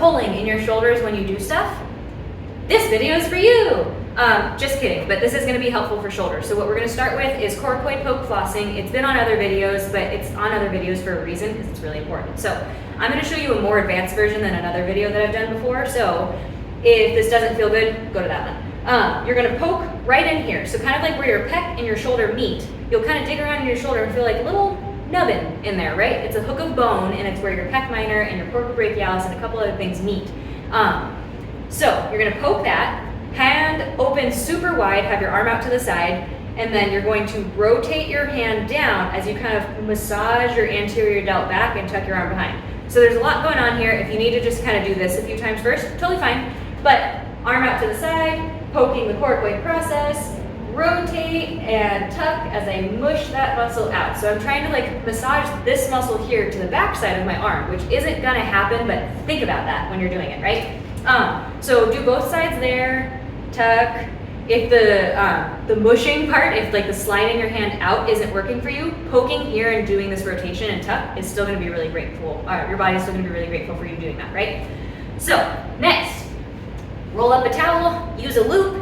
pulling in your shoulders when you do stuff, this video is for you. Just kidding, but this is going to be helpful for shoulders. So what we're going to start with is coracoid poke flossing. It's been on other videos, but it's on other videos for a reason because it's really important. So I'm going to show you a more advanced version than another video that I've done before. So if this doesn't feel good, go to that one. You're going to poke right in here. So kind of like where your pec and your shoulder meet, you'll kind of dig around in your shoulder and feel like a little nubbin in there, right? It's a hook of bone, and it's where your pec minor and your corpobrachialis and a couple other things meet. So you're going to poke that, hand open super wide, have your arm out to the side, and then you're going to rotate your hand down as you kind of massage your anterior delt back and tuck your arm behind. So there's a lot going on here. If you need to just kind of do this a few times first, totally fine. But arm out to the side, poking the coracoid process, rotate and tuck as I mush that muscle out. So I'm trying to like massage this muscle here to the back side of my arm, which isn't gonna happen, but think about that when you're doing it, right? So do both sides there, tuck. If the mushing part, if like the sliding your hand out isn't working for you, poking here and doing this rotation and tuck is still gonna be really grateful. Your body's still gonna be really grateful for you doing that, right? So next, roll up a towel, use a loop,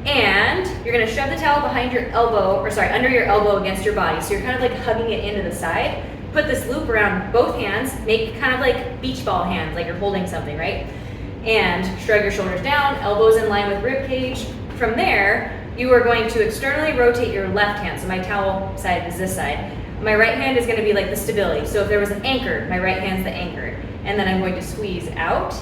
and you're gonna shove the towel behind your elbow, or sorry, under your elbow against your body. So you're kind of like hugging it into the side. Put this loop around both hands, make kind of like beach ball hands, like you're holding something, right? And shrug your shoulders down, elbows in line with rib cage. From there, you are going to externally rotate your left hand. So my towel side is this side. My right hand is gonna be like the stability. So if there was an anchor, my right hand's the anchor. And then I'm going to squeeze out,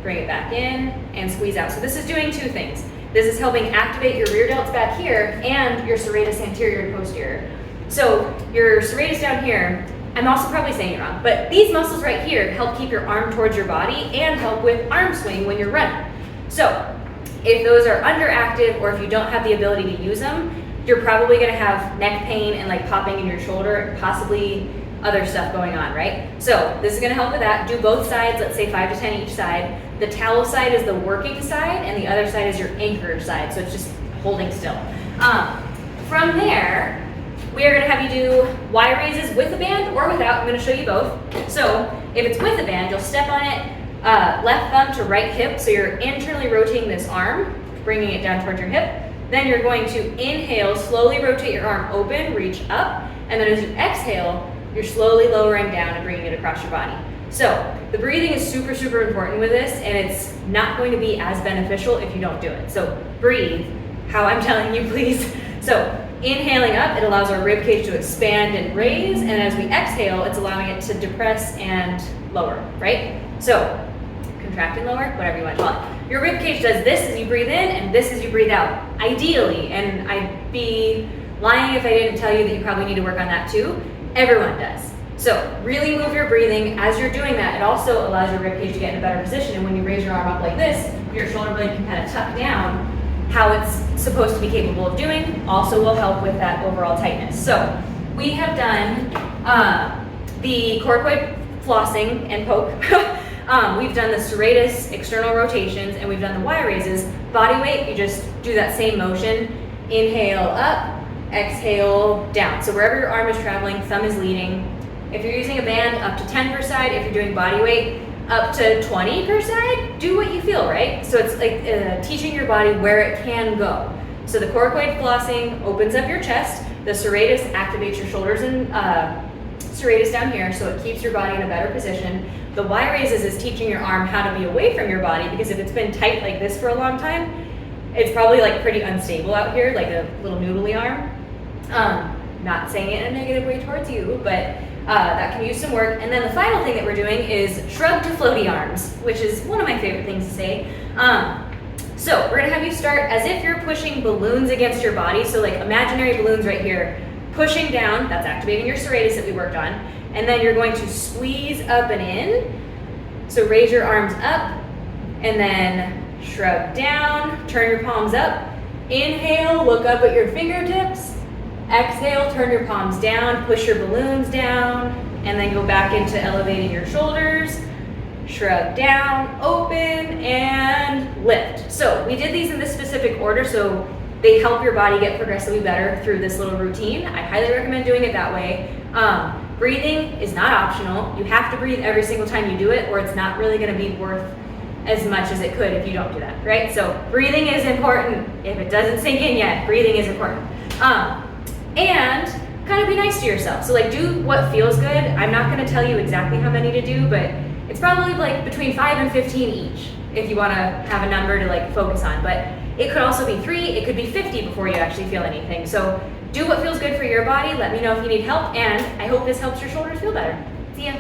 bring it back in, and squeeze out. So this is doing two things. This is helping activate your rear delts back here and your serratus anterior and posterior. So your serratus down here, I'm also probably saying it wrong, but these muscles right here help keep your arm towards your body and help with arm swing when you're running. So if those are underactive or if you don't have the ability to use them, you're probably gonna have neck pain and like popping in your shoulder, possibly other stuff going on, right? So this is gonna help with that. Do both sides, let's say 5 to 10 each side. The towel side is the working side and the other side is your anchor side, so it's just holding still. From there, we are gonna have you do Y raises with a band or without. I'm gonna show you both. So if it's with a band, you'll step on it, left thumb to right hip, so you're internally rotating this arm, bringing it down towards your hip. Then you're going to inhale, slowly rotate your arm open, reach up, and then as you exhale, you're slowly lowering down and bringing it across your body. So the breathing is super, super important with this, and it's not going to be as beneficial if you don't do it. So breathe how I'm telling you, please. So inhaling up, it allows our rib cage to expand and raise, and as we exhale, it's allowing it to depress and lower, right? So contract and lower, whatever you want to call it. Your rib cage does this as you breathe in and this as you breathe out, ideally, and I'd be lying if I didn't tell you that you probably need to work on that too. Everyone does. So really move your breathing. As you're doing that, it also allows your rib cage to get in a better position, and when you raise your arm up like this, your shoulder blade can kind of tuck down how it's supposed to be capable of doing. Also will help with that overall tightness. So we have done the coracoid flossing and poke. We've done the serratus external rotations, and we've done the Y raises. Body weight, you just do that same motion. Inhale up, exhale down. So wherever your arm is traveling, thumb is leading. If you're using a band, up to 10 per side. If you're doing body weight, up to 20 per side. Do what you feel, right? So it's like teaching your body where it can go. So the coracoid flossing opens up your chest. The serratus activates your shoulders and serratus down here, so it keeps your body in a better position. The Y raises is teaching your arm how to be away from your body, because if it's been tight like this for a long time, it's probably like pretty unstable out here, like a little noodly arm. Not saying it in a negative way towards you, but that can use some work. And then the final thing that we're doing is shrug to floaty arms, which is one of my favorite things to say. So we're gonna have you start as if you're pushing balloons against your body. So like imaginary balloons right here, pushing down, that's activating your serratus that we worked on. And then you're going to squeeze up and in. So raise your arms up and then shrug down, turn your palms up. Inhale, look up at your fingertips. Exhale, turn your palms down, push your balloons down, and then go back into elevating your shoulders. Shrug down, open, and lift. So we did these in this specific order, so they help your body get progressively better through this little routine. I highly recommend doing it that way. Breathing is not optional. You have to breathe every single time you do it, or it's not really gonna be worth as much as it could if you don't do that, right? So breathing is important. If it doesn't sink in yet, breathing is important. And kind of be nice to yourself. So like do what feels good. I'm not gonna tell you exactly how many to do, but it's probably like between 5 and 15 each if you wanna have a number to like focus on. But it could also be 3, it could be 50 before you actually feel anything. So do what feels good for your body. Let me know if you need help, and I hope this helps your shoulders feel better. See ya.